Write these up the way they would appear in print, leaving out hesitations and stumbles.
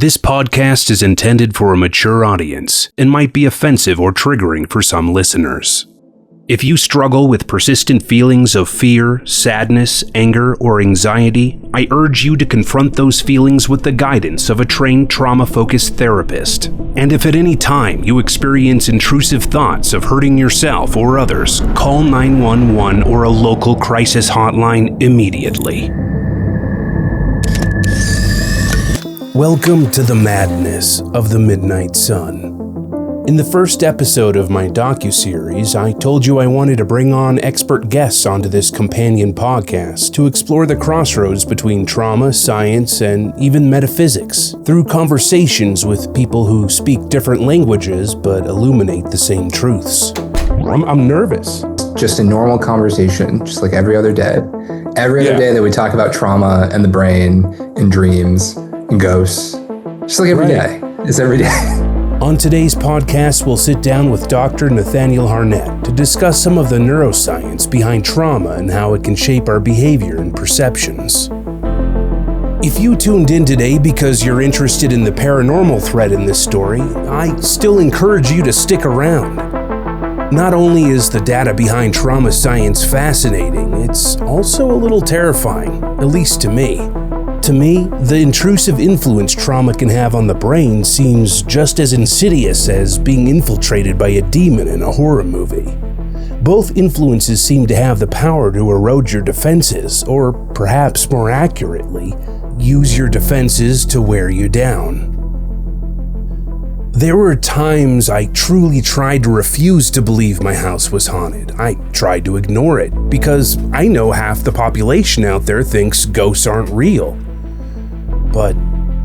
This podcast is intended for a mature audience and might be offensive or triggering for some listeners. If you struggle with persistent feelings of fear, sadness, anger, or anxiety, I urge you to confront those feelings with the guidance of a trained trauma-focused therapist. And if at any time you experience intrusive thoughts of hurting yourself or others, call 911 or a local crisis hotline immediately. Welcome to the madness of the Midnight Sun. In the first episode of my docuseries, I told you I wanted to bring on expert guests onto this companion podcast to explore the crossroads between trauma, science, and even metaphysics through conversations with people who speak different languages but illuminate the same truths. I'm nervous. Just a normal conversation, just like every other day. Every other day that we talk about trauma and the brain and dreams and ghosts. Just like every day. It's every day. On today's podcast, we'll sit down with Dr. Nathaniel Harnett to discuss some of the neuroscience behind trauma and how it can shape our behavior and perceptions. If you tuned in today because you're interested in the paranormal thread in this story, I still encourage you to stick around. Not only is the data behind trauma science fascinating, it's also a little terrifying, at least to me. To me, the intrusive influence trauma can have on the brain seems just as insidious as being infiltrated by a demon in a horror movie. Both influences seem to have the power to erode your defenses, or perhaps more accurately, use your defenses to wear you down. There were times I truly tried to refuse to believe my house was haunted. I tried to ignore it, because I know half the population out there thinks ghosts aren't real. But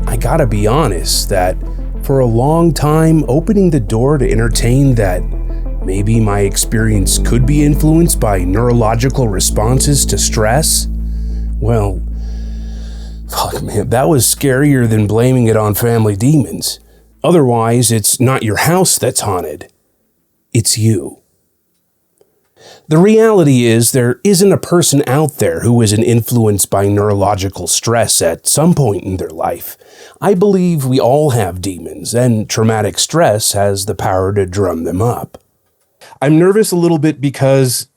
I gotta be honest that for a long time, opening the door to entertain that maybe my experience could be influenced by neurological responses to stress, well, fuck man, that was scarier than blaming it on family demons. Otherwise, it's not your house that's haunted. It's you. The reality is there isn't a person out there who isn't influenced by neurological stress at some point in their life. I believe we all have demons, and traumatic stress has the power to drum them up. I'm nervous a little bit because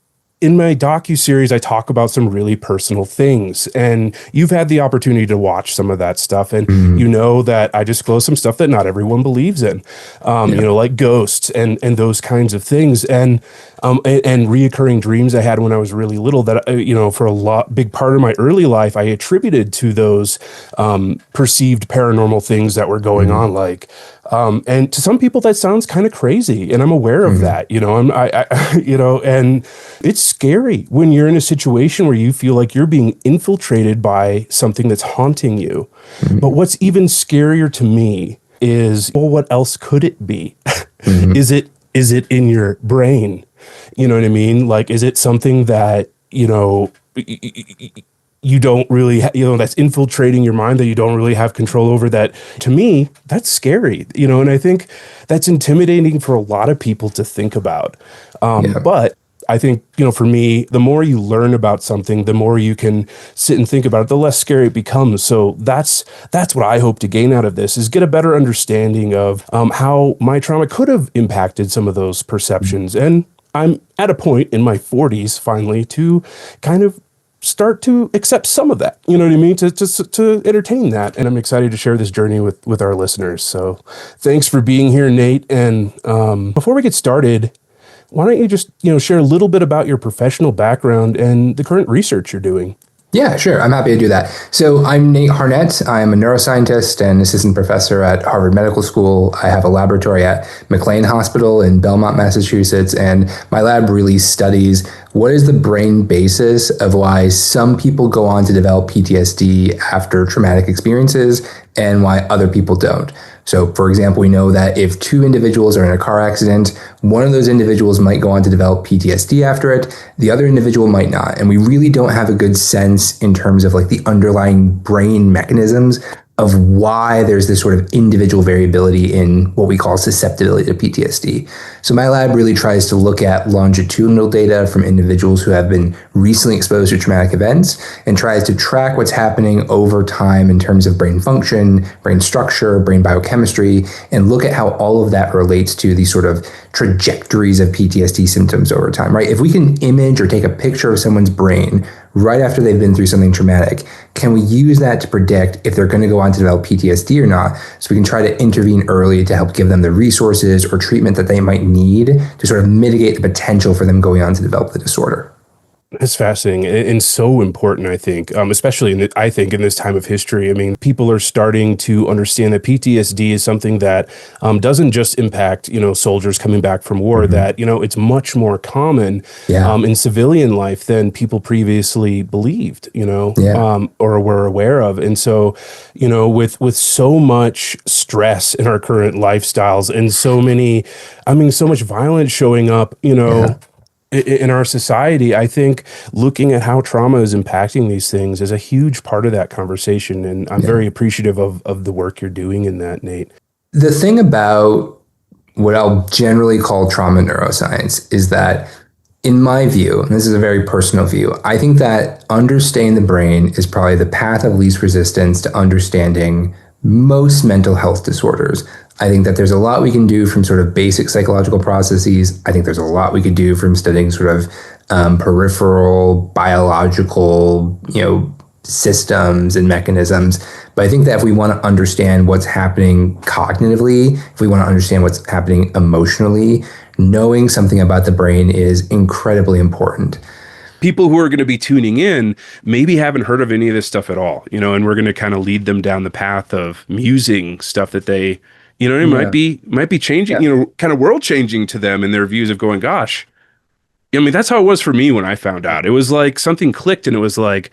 in my docuseries, I talk about some really personal things, and you've had the opportunity to watch some of that stuff, and you know that I disclose some stuff that not everyone believes in, you know, like ghosts and those kinds of things, and reoccurring dreams I had when I was really little that, you know, for big part of my early life, I attributed to those perceived paranormal things that were going on, like, and to some people that sounds kind of crazy, and I'm aware of that, you know, you know, and it's scary when you're in a situation where you feel like you're being infiltrated by something that's haunting you. But what's even scarier to me is, well, what else could it be? Is it in your brain? You know what I mean? Like, is it something that, you know, you don't really, you know, that's infiltrating your mind that you don't really have control over? That, to me, that's scary, you know, and I think that's intimidating for a lot of people to think about. But I think, you know, for me, the more you learn about something, the more you can sit and think about it, the less scary it becomes. So that's what I hope to gain out of this, is get a better understanding of how my trauma could have impacted some of those perceptions. And I'm at a point in my 40s, finally, to kind of start to accept some of that, you know what I mean, to entertain that. And I'm excited to share this journey with our listeners. So thanks for being here, Nate. And before we get started, why don't you just, you know, share a little bit about your professional background and the current research you're doing? Yeah, sure. I'm happy to do that. So I'm Nate Harnett. I'm a neuroscientist and assistant professor at Harvard Medical School. I have a laboratory at McLean Hospital in Belmont, Massachusetts, and my lab really studies what is the brain basis of why some people go on to develop PTSD after traumatic experiences and why other people don't. So, for example, we know that if two individuals are in a car accident, one of those individuals might go on to develop PTSD after it, the other individual might not. And we really don't have a good sense in terms of like the underlying brain mechanisms of why there's this sort of individual variability in what we call susceptibility to PTSD. So my lab really tries to look at longitudinal data from individuals who have been recently exposed to traumatic events and tries to track what's happening over time in terms of brain function, brain structure, brain biochemistry, and look at how all of that relates to these sort of trajectories of PTSD symptoms over time, right? If we can image or take a picture of someone's brain right after they've been through something traumatic, can we use that to predict if they're going to go on to develop PTSD or not? So we can try to intervene early to help give them the resources or treatment that they might need to sort of mitigate the potential for them going on to develop the disorder. It's fascinating and so important, I think, especially in this time of history. I mean, people are starting to understand that PTSD is something that doesn't just impact, soldiers coming back from war, that, it's much more common in civilian life than people previously believed, or were aware of. And so, with so much stress in our current lifestyles and so much violence showing up, in our society, I think looking at how trauma is impacting these things is a huge part of that conversation. And I'm very appreciative of the work you're doing in that, Nate. The thing about what I'll generally call trauma neuroscience is that, in my view, and this is a very personal view, I think that understanding the brain is probably the path of least resistance to understanding most mental health disorders. I think that there's a lot we can do from sort of basic psychological processes. I think there's a lot we could do from studying sort of peripheral biological, systems and mechanisms. But I think that if we want to understand what's happening cognitively, if we want to understand what's happening emotionally, knowing something about the brain is incredibly important. People who are going to be tuning in maybe haven't heard of any of this stuff at all, and we're going to kind of lead them down the path of musing stuff that they, might be changing, kind of world changing to them in their views of going, gosh, that's how it was for me when I found out. It was like something clicked and it was like,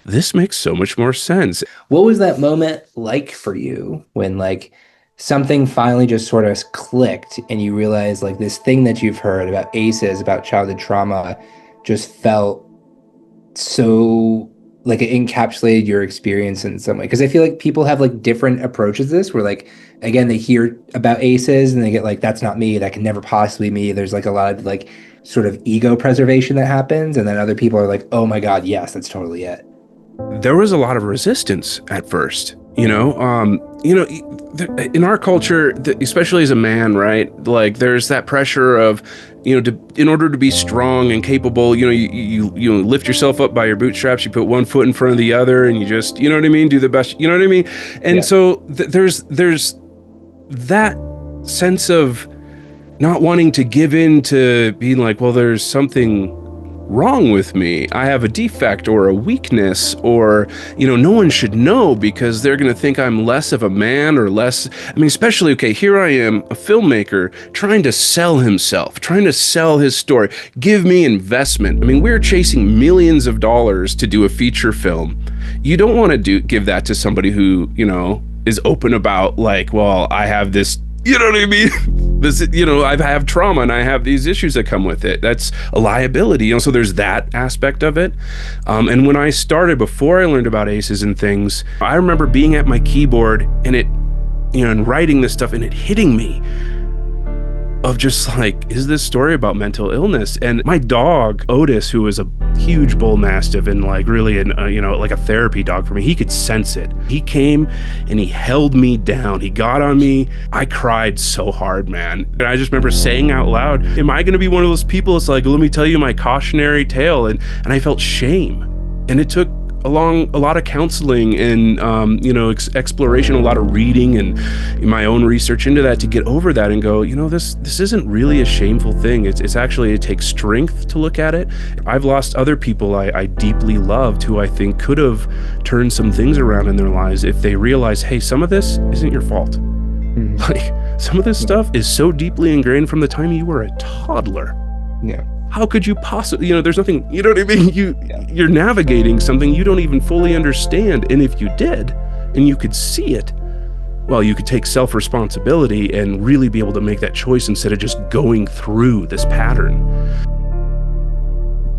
this makes so much more sense. What was that moment like for you when something finally just sort of clicked and you realized this thing that you've heard about ACEs, about childhood trauma, just felt so it encapsulated your experience in some way? Because I feel like people have different approaches to this where again, they hear about ACEs and they get that's not me, that can never possibly be me. There's a lot of sort of ego preservation that happens. And then other people are oh my God, yes, that's totally it. There was a lot of resistance at first, in our culture, especially as a man, right? There's that pressure of, in order to be strong and capable, you lift yourself up by your bootstraps, you put one foot in front of the other and you just, do the best, And so there's that sense of not wanting to give in to being well, there's something wrong with me. I have a defect or a weakness, or, no one should know because they're going to think I'm less of a man or less. Especially, okay, here I am, a filmmaker trying to sell himself, trying to sell his story. Give me investment. We're chasing millions of dollars to do a feature film. You don't want to give that to somebody who, is open about well, I have this, you know what I mean? This, I have trauma and I have these issues that come with it. That's a liability. So there's that aspect of it. And when I started, before I learned about ACEs and things, I remember being at my keyboard and it, and writing this stuff and it hitting me of just is this story about mental illness? And my dog, Otis, who was a huge bull mastiff and really a therapy dog for me, he could sense it. He came and he held me down. He got on me. I cried so hard, man. And I just remember saying out loud, am I going to be one of those people? It's let me tell you my cautionary tale. And I felt shame. And it took a lot of counseling and exploration, a lot of reading and my own research into that to get over that and go, this isn't really a shameful thing. It's actually, it takes strength to look at it. I've lost other people I deeply loved who I think could have turned some things around in their lives if they realized, hey, some of this isn't your fault. Some of this stuff is so deeply ingrained from the time you were a toddler. Yeah. How could you possibly, there's nothing, you know what I mean? You're navigating something you don't even fully understand. And if you did, and you could see it, well, you could take self-responsibility and really be able to make that choice instead of just going through this pattern.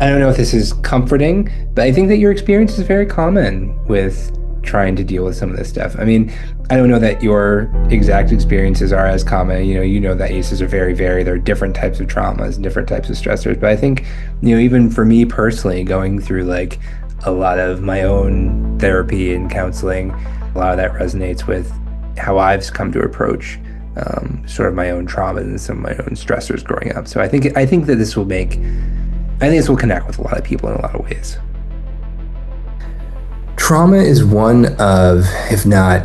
I don't know if this is comforting, but I think that your experience is very common with trying to deal with some of this stuff. I mean, I don't know that your exact experiences are as common. You know that ACEs are very varied. There are different types of traumas and different types of stressors. But I think, even for me personally, going through like a lot of my own therapy and counseling, a lot of that resonates with how I've come to approach sort of my own traumas and some of my own stressors growing up. So I think that this will connect with a lot of people in a lot of ways. Trauma is one of, if not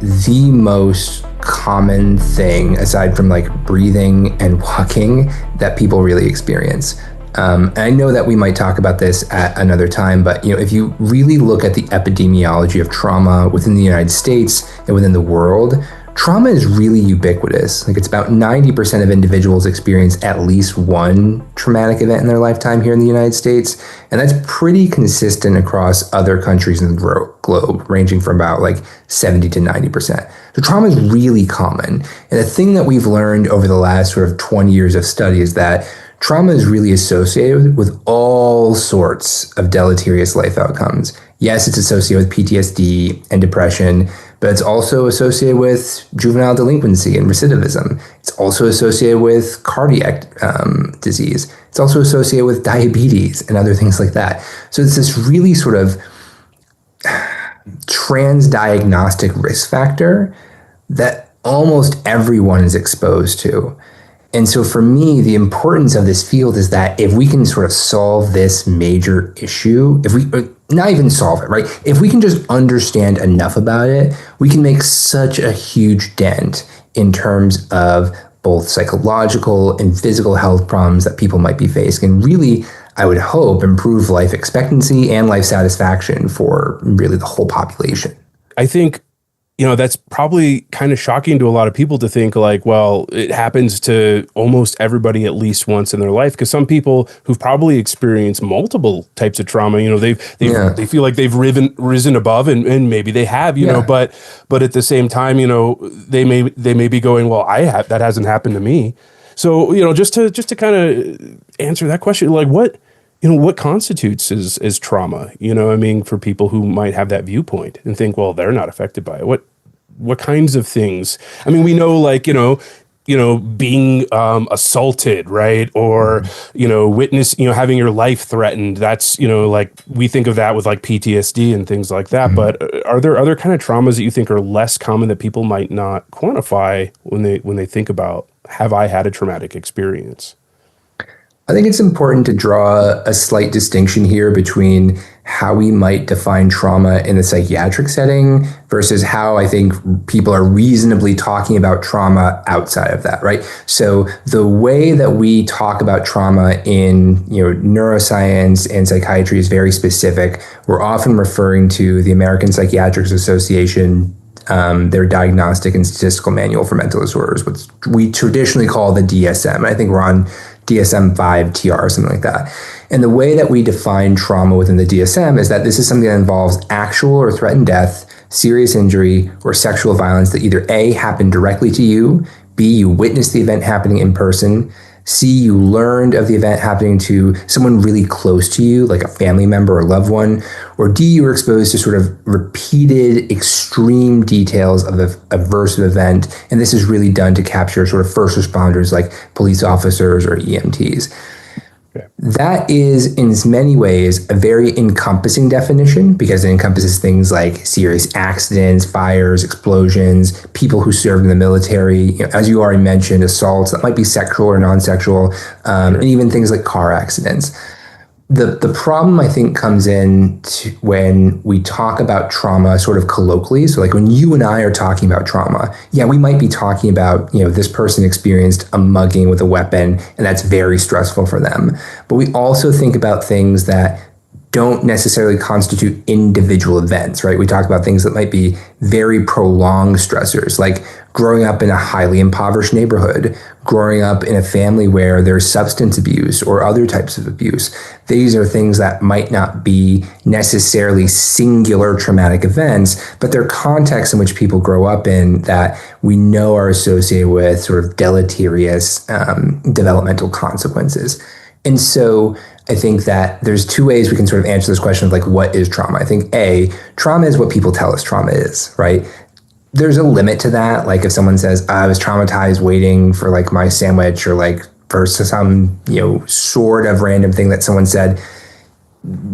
the most common thing, aside from like breathing and walking, that people really experience. And I know that we might talk about this at another time, but if you really look at the epidemiology of trauma within the United States and within the world, trauma is really ubiquitous. Like, it's about 90% of individuals experience at least one traumatic event in their lifetime here in the United States. And that's pretty consistent across other countries in the globe, ranging from about like 70 to 90%. So trauma is really common. And the thing that we've learned over the last sort of 20 years of study is that trauma is really associated with all sorts of deleterious life outcomes. Yes, it's associated with PTSD and depression, but it's also associated with juvenile delinquency and recidivism. It's also associated with cardiac disease. It's also associated with diabetes and other things like that. So it's this really sort of transdiagnostic risk factor that almost everyone is exposed to. And so for me, the importance of this field is that if we can sort of solve this major issue, not even solve it, right? If we can just understand enough about it, we can make such a huge dent in terms of both psychological and physical health problems that people might be facing. And really, I would hope, improve life expectancy and life satisfaction for really the whole population. I think that's probably kind of shocking to a lot of people to think like, well, it happens to almost everybody at least once in their life. Because some people who've probably experienced multiple types of trauma, they feel like they've risen above, and maybe they have, but at the same time, they may be going, well, that hasn't happened to me. So, just to kind of answer that question, like what constitutes as trauma, for people who might have that viewpoint and think, well, they're not affected by it. What kinds of things? I mean, we know, like, being assaulted, right? Or, having your life threatened. That's, like, we think of that with like PTSD and things like that. Mm-hmm. But are there other kind of traumas that you think are less common that people might not quantify when they think about, have I had a traumatic experience? I think it's important to draw a slight distinction here between how we might define trauma in the psychiatric setting versus how I think people are reasonably talking about trauma outside of that, right? So the way that we talk about trauma in neuroscience and psychiatry is very specific. We're often referring to the American Psychiatric Association, their Diagnostic and Statistical Manual for Mental Disorders, which we traditionally call the DSM. I think we're on DSM-5 TR or something like that. And the way that we define trauma within the DSM is that this is something that involves actual or threatened death, serious injury, or sexual violence that either A, happened directly to you, B, you witnessed the event happening in person, C, you learned of the event happening to someone really close to you, like a family member or loved one, or D, you were exposed to sort of repeated extreme details of the aversive event. And this is really done to capture sort of first responders like police officers or EMTs. Okay. That is, in many ways, a very encompassing definition because it encompasses things like serious accidents, fires, explosions, people who served in the military, as you already mentioned, assaults that might be sexual or non-sexual, and even things like car accidents. The problem, I think, comes in when we talk about trauma sort of colloquially. So like when you and I are talking about trauma, we might be talking about, this person experienced a mugging with a weapon and that's very stressful for them. But we also think about things that don't necessarily constitute individual events, right? We talk about things that might be very prolonged stressors, like growing up in a highly impoverished neighborhood, growing up in a family where there's substance abuse or other types of abuse. These are things that might not be necessarily singular traumatic events, but they're contexts in which people grow up in that we know are associated with sort of deleterious developmental consequences. And so I think that there's two ways we can sort of answer this question of like, what is trauma? I think trauma is what people tell us trauma is, right? There's a limit to that. Like if someone says, I was traumatized waiting for like my sandwich, or like for some, sort of random thing that someone said,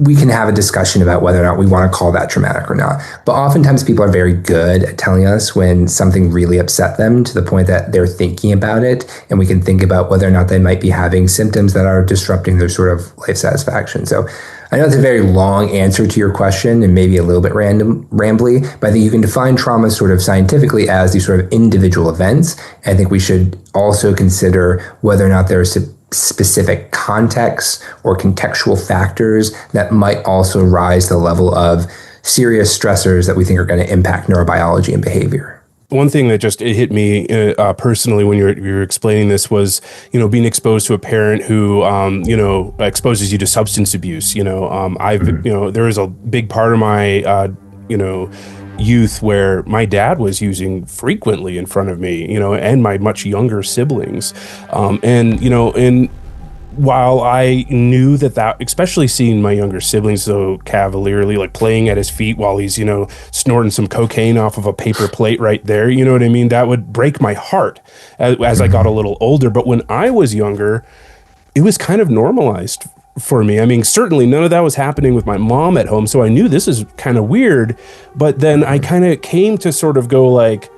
we can have a discussion about whether or not we want to call that traumatic or not. But oftentimes people are very good at telling us when something really upset them to the point that they're thinking about it, and we can think about whether or not they might be having symptoms that are disrupting their sort of life satisfaction. So I know it's a very long answer to your question and maybe a little bit rambly, but I think you can define trauma sort of scientifically as these sort of individual events. I think we should also consider whether or not there's specific contexts or contextual factors that might also rise to the level of serious stressors that we think are going to impact neurobiology and behavior. One thing that just it hit me personally when you're explaining this was, being exposed to a parent who, exposes you to substance abuse. There is a big part of my, youth where my dad was using frequently in front of me, and my much younger siblings. And while I knew that, especially seeing my younger siblings so cavalierly, like playing at his feet while he's, snorting some cocaine off of a paper plate right there, you know what I mean? That would break my heart as I got a little older. But when I was younger, it was kind of normalized for me. I mean, certainly none of that was happening with my mom at home. So I knew this is kind of weird. But then I kind of came to sort of go like,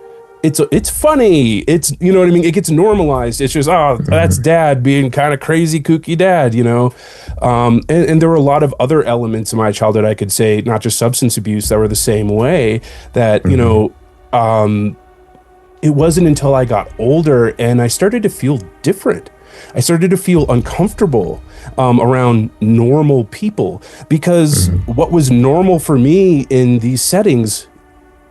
it's funny. It's, you know what I mean? It gets normalized. It's just, that's dad being kind of crazy, kooky dad, and there were a lot of other elements in my childhood, I could say, not just substance abuse, that were the same way that, it wasn't until I got older and I started to feel different. I started to feel uncomfortable around normal people, because what was normal for me in these settings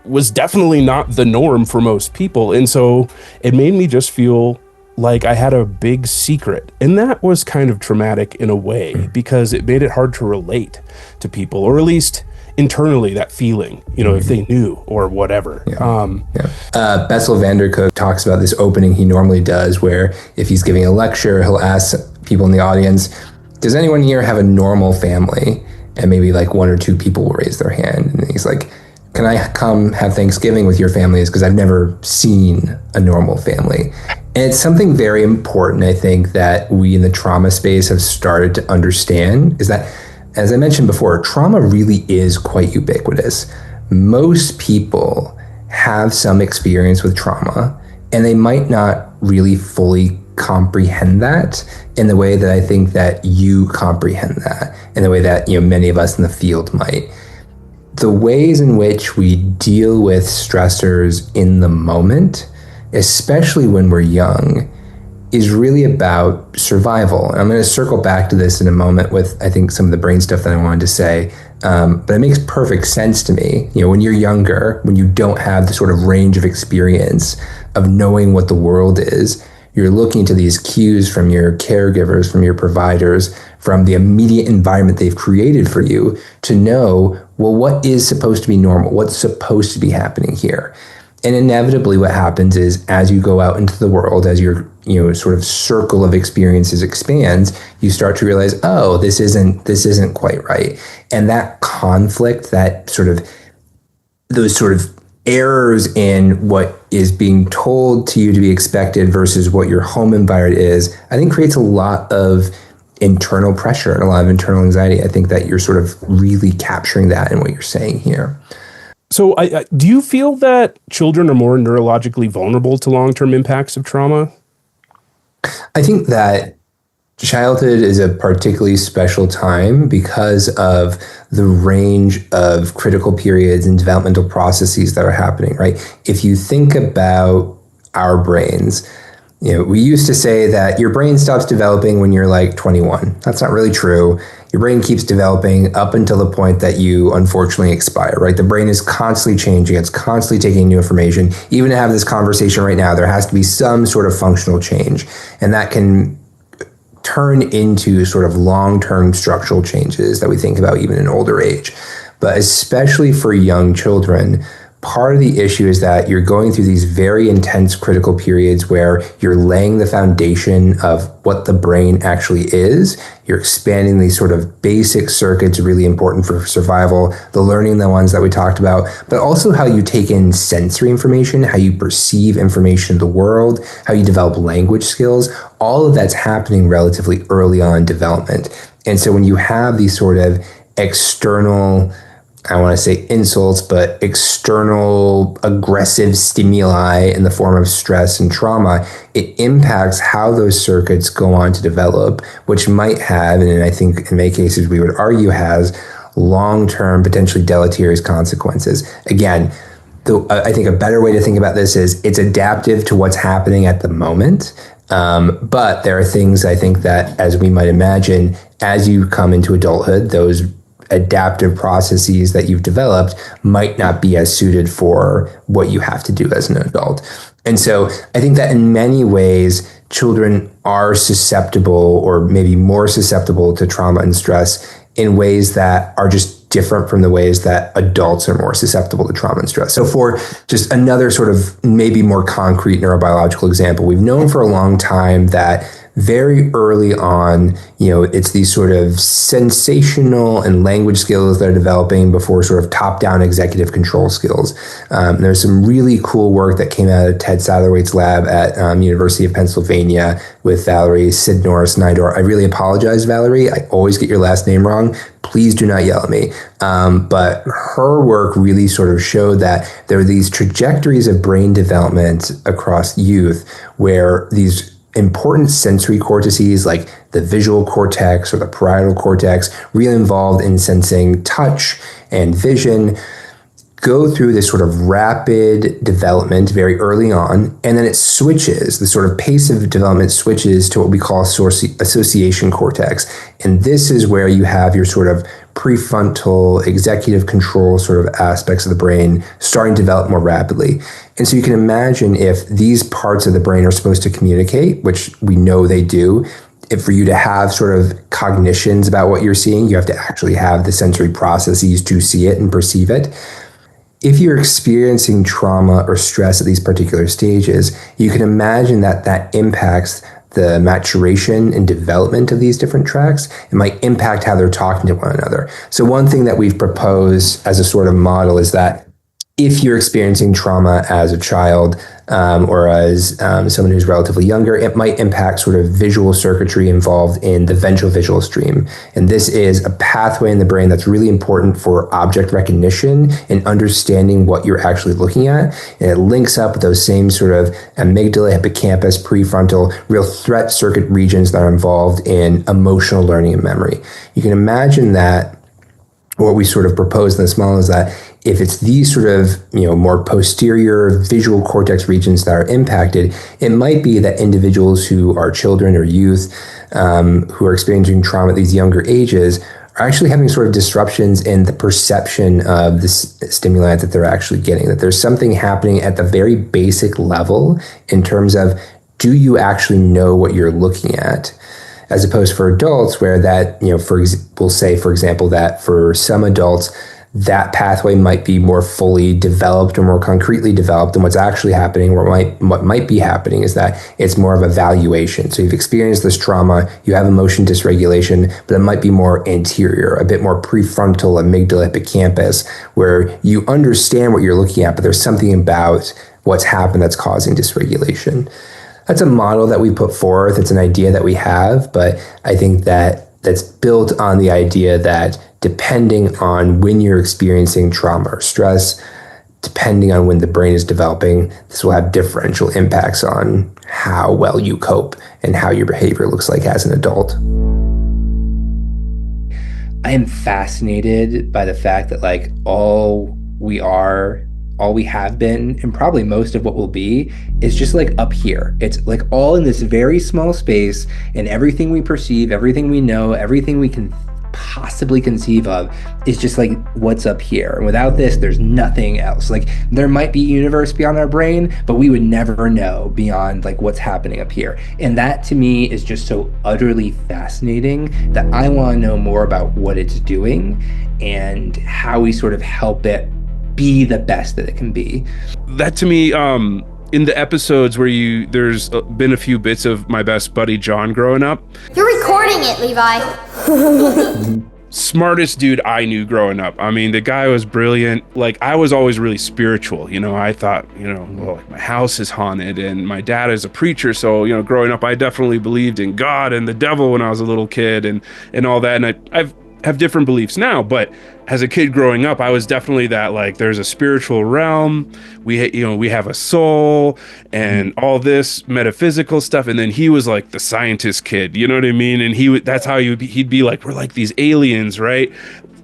was definitely not the norm for most people. And so it made me just feel like I had a big secret. And that was kind of traumatic in a way, because it made it hard to relate to people, or at least internally, that feeling, if they knew or whatever. Bessel van der Kolk talks about this opening he normally does, where if he's giving a lecture, he'll ask people in the audience, does anyone here have a normal family? And maybe like one or two people will raise their hand. And he's like, can I come have Thanksgiving with your families? Because I've never seen a normal family. And it's something very important, I think, that we in the trauma space have started to understand, is that, as I mentioned before, trauma really is quite ubiquitous. Most people have some experience with trauma, and they might not really fully comprehend that in the way that I think that you comprehend that, in the way that many of us in the field might. The ways in which we deal with stressors in the moment, especially when we're young, is really about survival. And I'm going to circle back to this in a moment with, I think, some of the brain stuff that I wanted to say. But it makes perfect sense to me. When you're younger, when you don't have the sort of range of experience of knowing what the world is, you're looking to these cues from your caregivers, from your providers, from the immediate environment they've created for you to know, well, what is supposed to be normal? What's supposed to be happening here? And inevitably what happens is, as you go out into the world, as your sort of circle of experiences expands, you start to realize, oh, this isn't quite right. And that conflict, those sort of errors in what is being told to you to be expected versus what your home environment is, I think creates a lot of internal pressure and a lot of internal anxiety. I think that you're sort of really capturing that in what you're saying here. So do you feel that children are more neurologically vulnerable to long-term impacts of trauma? I think that childhood is a particularly special time because of the range of critical periods and developmental processes that are happening, right? If you think about our brains, we used to say that your brain stops developing when you're like 21. That's not really true. Your brain keeps developing up until the point that you unfortunately expire, right? The brain is constantly changing. It's constantly taking new information. Even to have this conversation right now, there has to be some sort of functional change. And that can turn into sort of long-term structural changes that we think about even in older age. But especially for young children, part of the issue is that you're going through these very intense critical periods where you're laying the foundation of what the brain actually is. You're expanding these sort of basic circuits, really important for survival, the learning, the ones that we talked about, but also how you take in sensory information, how you perceive information in the world, how you develop language skills. All of that's happening relatively early on in development. And so when you have these sort of external, I want to say insults, but external aggressive stimuli in the form of stress and trauma, it impacts how those circuits go on to develop, which might have, and I think in many cases we would argue has, long-term, potentially deleterious consequences. Again, I think a better way to think about this is it's adaptive to what's happening at the moment. But there are things I think that, as we might imagine, as you come into adulthood, those adaptive processes that you've developed might not be as suited for what you have to do as an adult. And so I think that in many ways, children are susceptible, or maybe more susceptible, to trauma and stress in ways that are just different from the ways that adults are more susceptible to trauma and stress. So for just another sort of maybe more concrete neurobiological example, we've known for a long time that very early on, it's these sort of sensational and language skills that are developing before sort of top-down executive control skills. There's some really cool work that came out of Ted Satterthwaite's lab at University of Pennsylvania with Valerie Sidnorris-Nidor. I really apologize, Valerie. I always get your last name wrong. Please do not yell at me. But her work really sort of showed that there are these trajectories of brain development across youth where these important sensory cortices like the visual cortex or the parietal cortex, really involved in sensing touch and vision, go through this sort of rapid development very early on, and then it switches, the sort of pace of development switches to what we call association cortex. And this is where you have your sort of prefrontal executive control sort of aspects of the brain starting to develop more rapidly. And so you can imagine if these parts of the brain are supposed to communicate, which we know they do, if for you to have sort of cognitions about what you're seeing, you have to actually have the sensory processes to see it and perceive it. If you're experiencing trauma or stress at these particular stages, you can imagine that that impacts the maturation and development of these different tracks. It might impact how they're talking to one another. So one thing that we've proposed as a sort of model is that if you're experiencing trauma as a child or as someone who's relatively younger, it might impact sort of visual circuitry involved in the ventral visual stream. And this is a pathway in the brain that's really important for object recognition and understanding what you're actually looking at. And it links up with those same sort of amygdala, hippocampus, prefrontal, real threat circuit regions that are involved in emotional learning and memory. You can imagine that what we sort of propose in this model is that if it's these sort of, more posterior visual cortex regions that are impacted, it might be that individuals who are children or youth who are experiencing trauma at these younger ages are actually having sort of disruptions in the perception of the stimulant that they're actually getting, that there's something happening at the very basic level in terms of, do you actually know what you're looking at? As opposed for adults where that, we'll say, for example, that for some adults, that pathway might be more fully developed or more concretely developed than what's actually happening, or what might be happening is that it's more of a valuation. So you've experienced this trauma, you have emotion dysregulation, but it might be more anterior, a bit more prefrontal, amygdala, hippocampus, where you understand what you're looking at, but there's something about what's happened that's causing dysregulation. That's a model that we put forth. It's an idea that we have, but I think that's built on the idea that depending on when you're experiencing trauma or stress, depending on when the brain is developing, this will have differential impacts on how well you cope and how your behavior looks like as an adult. I am fascinated by the fact that all we have been, and probably most of what will be, is just up here. It's all in this very small space, and everything we perceive, everything we know, everything we can possibly conceive of is just what's up here. And without this, there's nothing else. There might be a universe beyond our brain, but we would never know beyond what's happening up here. And that to me is just so utterly fascinating that I want to know more about what it's doing and how we sort of help it be the best that it can be. That to me, in the episodes where there's been a few bits of my best buddy John growing up. You're recording it, Levi. Smartest dude I knew growing up. I mean, the guy was brilliant. Like, I was always really spiritual. You know, I thought, well, like, my house is haunted and my dad is a preacher. So, growing up, I definitely believed in God and the devil when I was a little kid and all that. And I have different beliefs now, but as a kid growing up, I was definitely that, like, there's a spiritual realm, we have a soul and all this metaphysical stuff. And then he was like the scientist kid, you know what I mean? And that's how he'd be like, we're like these aliens, right?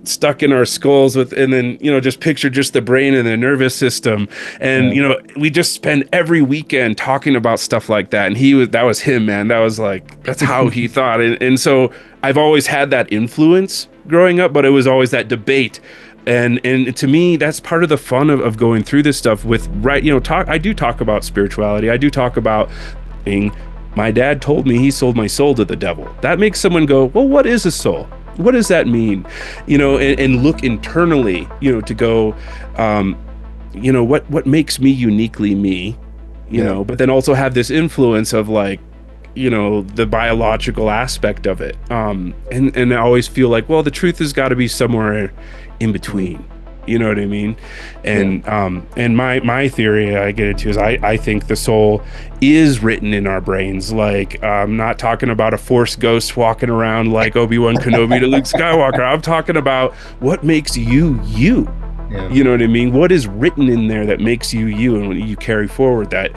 Stuck in our skulls and then, just picture just the brain and the nervous system. And, we just spend every weekend talking about stuff like that. And that was him, man. That was like, that's how he thought. And so I've always had that influence growing up, but it was always that debate. And to me, that's part of the fun of going through this stuff with, I do talk about spirituality. I do talk about my dad told me he sold my soul to the devil. That makes someone go, well, what is a soul? What does that mean? And look internally, to go, what makes me uniquely me, but then also have this influence of like, the biological aspect of it. And I always feel like, well, the truth has got to be somewhere in between. You know what I mean? And and my theory I get into is I think the soul is written in our brains. Like, I'm not talking about a Force ghost walking around like Obi-Wan Kenobi to Luke Skywalker. I'm talking about what makes you you. Yeah. You know what I mean? What is written in there that makes you you, and you carry forward that,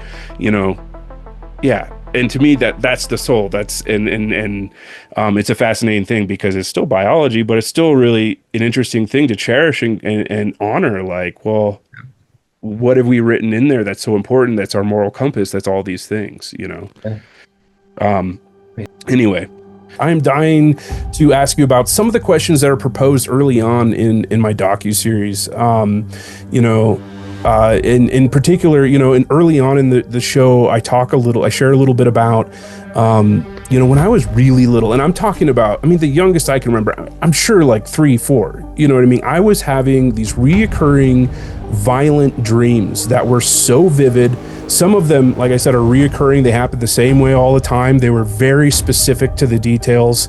yeah. And to me, that's the soul. That's and it's a fascinating thing because it's still biology, but it's still really an interesting thing to cherish and honor. Like, well, what have we written in there that's so important? That's our moral compass. That's all these things, Okay. Anyway, I'm dying to ask you about some of the questions that are proposed early on in my docuseries. In particular, and early on in the show, I share a little bit about, when I was really little, and I'm talking about, the youngest I can remember, I'm sure like 3, 4, you know what I mean? I was having these reoccurring violent dreams that were so vivid. Some of them, like I said, are reoccurring. They happen the same way all the time. They were very specific to the details.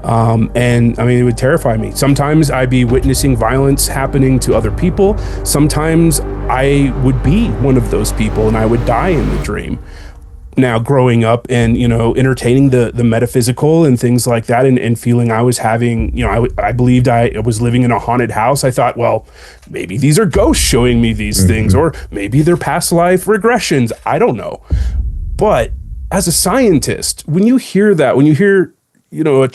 It would terrify me. Sometimes I'd be witnessing violence happening to other people. Sometimes I would be one of those people and I would die in the dream. Now, growing up and, entertaining the metaphysical and things like that and feeling I was having, I believed I was living in a haunted house. I thought, well, maybe these are ghosts showing me these things, or maybe they're past life regressions. I don't know. But as a scientist, when you hear that, when you hear,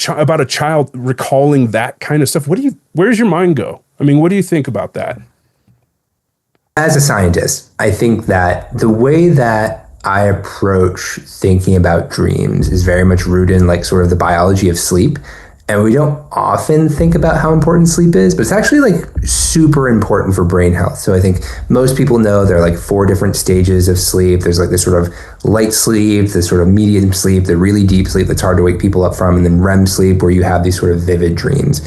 about a child recalling that kind of stuff, where's your mind go? What do you think about that? As a scientist, I think that the way that I approach thinking about dreams is very much rooted in like sort of the biology of sleep. And we don't often think about how important sleep is, but it's actually like super important for brain health. So I think most people know there are like 4 different stages of sleep. There's like this sort of light sleep, this sort of medium sleep, the really deep sleep that's hard to wake people up from, and then REM sleep where you have these sort of vivid dreams.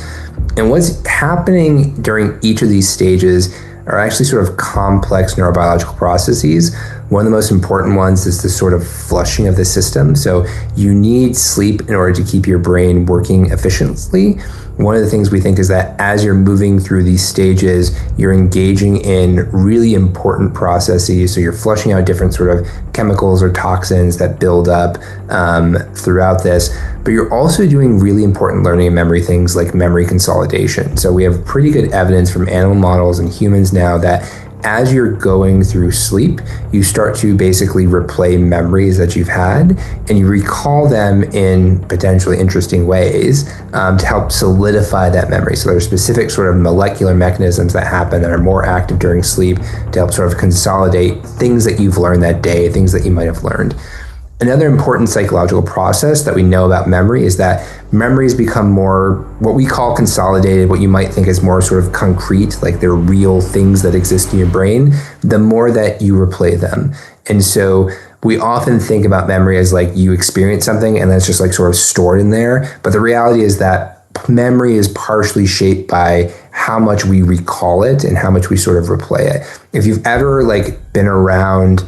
And what's happening during each of these stages are actually sort of complex neurobiological processes. One of the most important ones is the sort of flushing of the system. So you need sleep in order to keep your brain working efficiently. One of the things we think is that as you're moving through these stages, you're engaging in really important processes. So you're flushing out different sort of chemicals or toxins that build up throughout this. But you're also doing really important learning and memory things like memory consolidation. So we have pretty good evidence from animal models and humans now that as you're going through sleep, you start to basically replay memories that you've had, and you recall them in potentially interesting ways to help solidify that memory. So there are specific sort of molecular mechanisms that happen that are more active during sleep to help sort of consolidate things that you've learned that day, things that you might have learned. Another important psychological process that we know about memory is that memories become more what we call consolidated, what you might think is more sort of concrete, like they're real things that exist in your brain, the more that you replay them. And so we often think about memory as like you experience something and that's just like sort of stored in there. But the reality is that memory is partially shaped by how much we recall it and how much we sort of replay it. If you've ever like been around,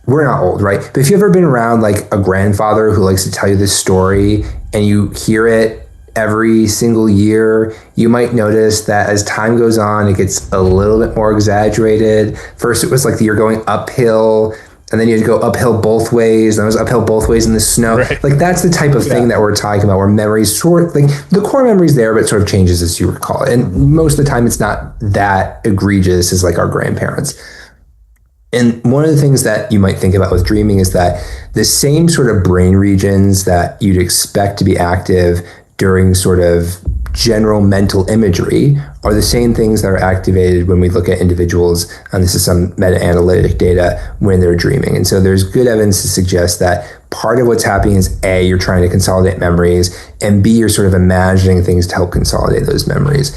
we're not old, right? But if you've ever been around like a grandfather who likes to tell you this story and you hear it every single year, you might notice that as time goes on, it gets a little bit more exaggerated. First, it was like you're going uphill, and then you had to go uphill both ways, and it was uphill both ways in the snow. Right. Like that's the type of thing that we're talking about, where memories sort like the core memory's there, but sort of changes as you recall it. And most of the time, it's not that egregious as like our grandparents. And one of the things that you might think about with dreaming is that the same sort of brain regions that you'd expect to be active during sort of general mental imagery are the same things that are activated when we look at individuals, and this is some meta-analytic data, when they're dreaming. And so there's good evidence to suggest that part of what's happening is A, you're trying to consolidate memories, and B, you're sort of imagining things to help consolidate those memories.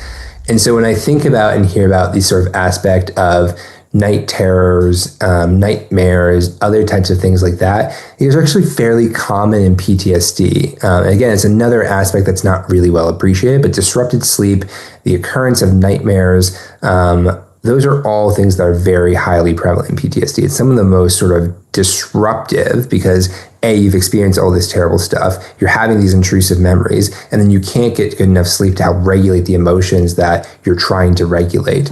And so when I think about and hear about these sort of aspect of night terrors, nightmares, other types of things like that, these are actually fairly common in PTSD. Again, it's another aspect that's not really well appreciated, but disrupted sleep, the occurrence of nightmares, those are all things that are very highly prevalent in PTSD. It's some of the most sort of disruptive because A, you've experienced all this terrible stuff, you're having these intrusive memories, and then you can't get good enough sleep to help regulate the emotions that you're trying to regulate.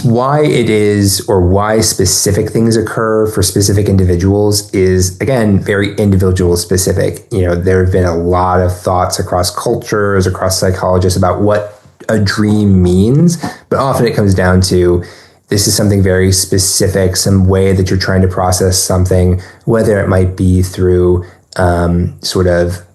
Why it is, or why specific things occur for specific individuals is, again, very individual specific. You know, there have been a lot of thoughts across cultures, across psychologists about what a dream means, but often it comes down to this is something very specific, some way that you're trying to process something, whether it might be through sort of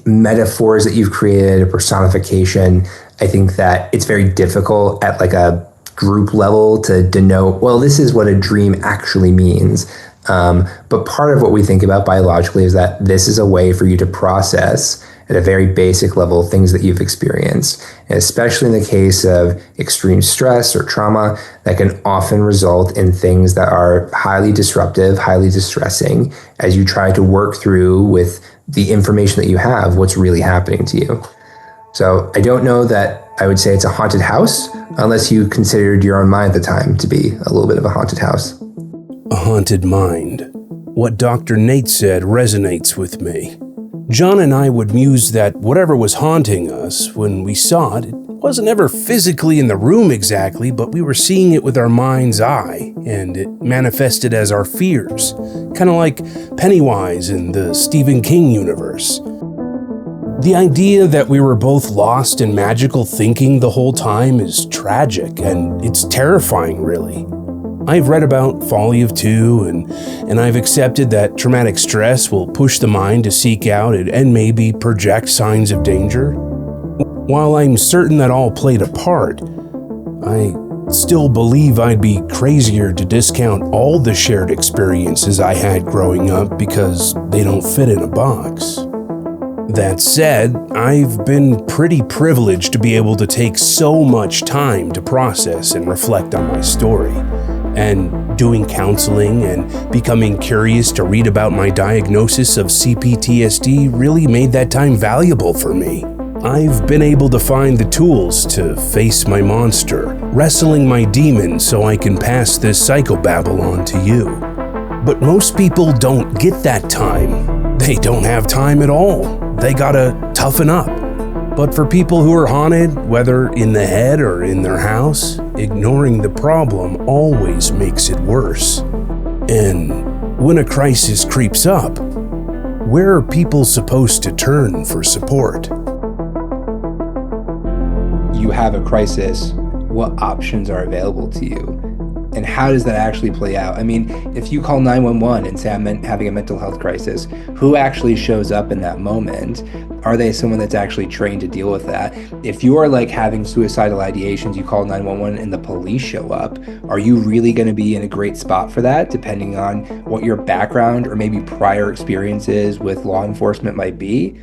metaphors that you've created, a personification. I think that it's very difficult at like a group level to denote, well, this is what a dream actually means. But part of what we think about biologically is that this is a way for you to process at a very basic level things that you've experienced. And especially in the case of extreme stress or trauma, that can often result in things that are highly disruptive, highly distressing as you try to work through with the information that you have, what's really happening to you. So I don't know that I would say it's a haunted house, unless you considered your own mind at the time to be a little bit of a haunted house. A haunted mind. What Dr. Nate said resonates with me. John and I would muse that whatever was haunting us, when we saw it, it wasn't ever physically in the room exactly, but we were seeing it with our mind's eye, and it manifested as our fears, kind of like Pennywise in the Stephen King universe. The idea that we were both lost in magical thinking the whole time is tragic, and it's terrifying, really. I've read about folly of two, and I've accepted that traumatic stress will push the mind to seek out and maybe project signs of danger. While I'm certain that all played a part, I still believe I'd be crazier to discount all the shared experiences I had growing up because they don't fit in a box. That said, I've been pretty privileged to be able to take so much time to process and reflect on my story. And doing counseling and becoming curious to read about my diagnosis of CPTSD really made that time valuable for me. I've been able to find the tools to face my monster, wrestling my demon so I can pass this psychobabble on to you. But most people don't get that time. They don't have time at all. They gotta toughen up. But for people who are haunted, whether in the head or in their house, ignoring the problem always makes it worse. And when a crisis creeps up, where are people supposed to turn for support? You have a crisis, what options are available to you? And how does that actually play out? I mean, if you call 911 and say I'm having a mental health crisis, who actually shows up in that moment? Are they someone that's actually trained to deal with that? If you are like having suicidal ideations, you call 911 and the police show up, are you really going to be in a great spot for that, depending on what your background or maybe prior experiences with law enforcement might be?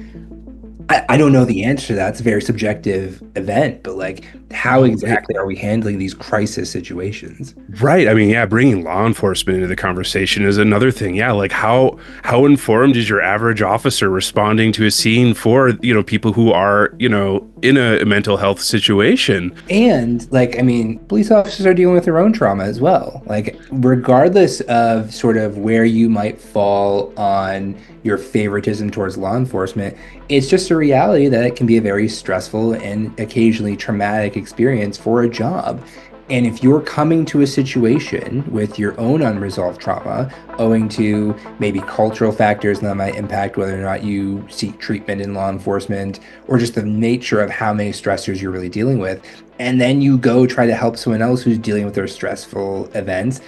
I don't know the answer to that. It's a very subjective event, but like, how exactly are we handling these crisis situations? Right. I mean, yeah, bringing law enforcement into the conversation is another thing. Yeah, like how informed is your average officer responding to a scene for, people who are, in a mental health situation? And like, I mean, police officers are dealing with their own trauma as well. Like, regardless of sort of where you might fall on your favoritism towards law enforcement, it's just a reality that it can be a very stressful and occasionally traumatic experience for a job. And if you're coming to a situation with your own unresolved trauma, owing to maybe cultural factors that might impact whether or not you seek treatment in law enforcement, or just the nature of how many stressors you're really dealing with, and then you go try to help someone else who's dealing with their stressful events,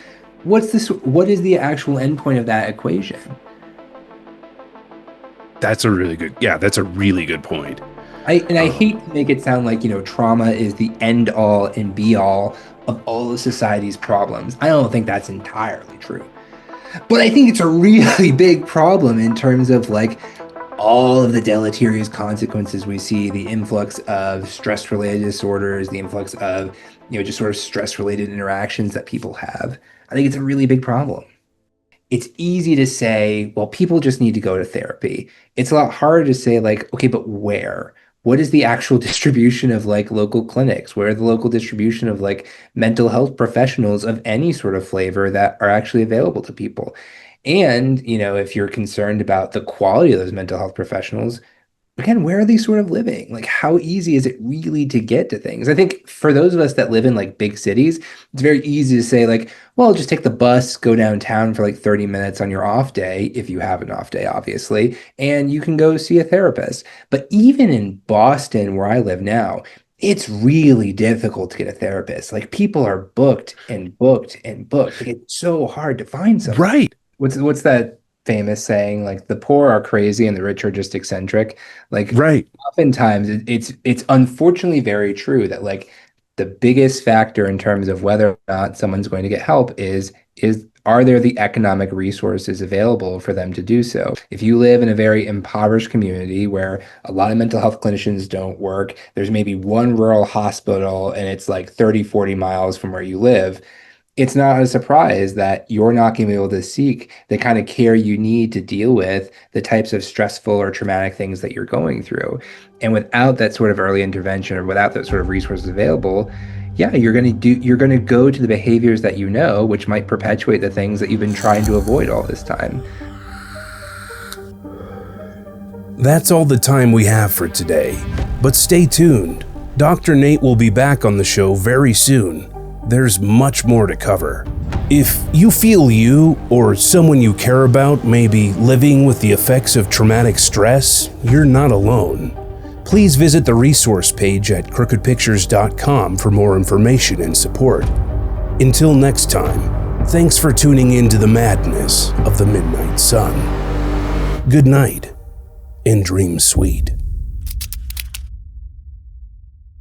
what is the actual endpoint of that equation? That's a really good point. I hate to make it sound like, trauma is the end all and be all of all of society's problems. I don't think that's entirely true. But I think it's a really big problem in terms of like all of the deleterious consequences we see, the influx of stress-related disorders, the influx of, just sort of stress-related interactions that people have. I think it's a really big problem. It's easy to say, well, people just need to go to therapy. It's a lot harder to say like, okay, but where? What is the actual distribution of like local clinics? Where are the local distribution of like mental health professionals of any sort of flavor that are actually available to people? And, if you're concerned about the quality of those mental health professionals, again, where are they sort of living? Like, how easy is it really to get to things? I think for those of us that live in like big cities, it's very easy to say like, well, just take the bus, go downtown for like 30 minutes on your off day, if you have an off day, obviously, and you can go see a therapist. But even in Boston, where I live now, it's really difficult to get a therapist. Like, people are booked and booked and booked. Like, it's so hard to find someone. Right. What's that famous saying? Like, the poor are crazy and the rich are just eccentric. Like, Right. oftentimes it's unfortunately very true that like the biggest factor in terms of whether or not someone's going to get help is are there the economic resources available for them to do so? If you live in a very impoverished community where a lot of mental health clinicians don't work, there's maybe one rural hospital and it's like 30, 40 miles from where you live, it's not a surprise that you're not going to be able to seek the kind of care you need to deal with the types of stressful or traumatic things that you're going through. And without that sort of early intervention, or without that sort of resources available, yeah, you're going to go to the behaviors that you know, which might perpetuate the things that you've been trying to avoid all this time. That's all the time we have for today. But stay tuned. Dr. Nate will be back on the show very soon. There's much more to cover. If you feel you or someone you care about may be living with the effects of traumatic stress, you're not alone. Please visit the resource page at crookedpictures.com for more information and support. Until next time, thanks for tuning in to the madness of the midnight sun. Good night and dream sweet.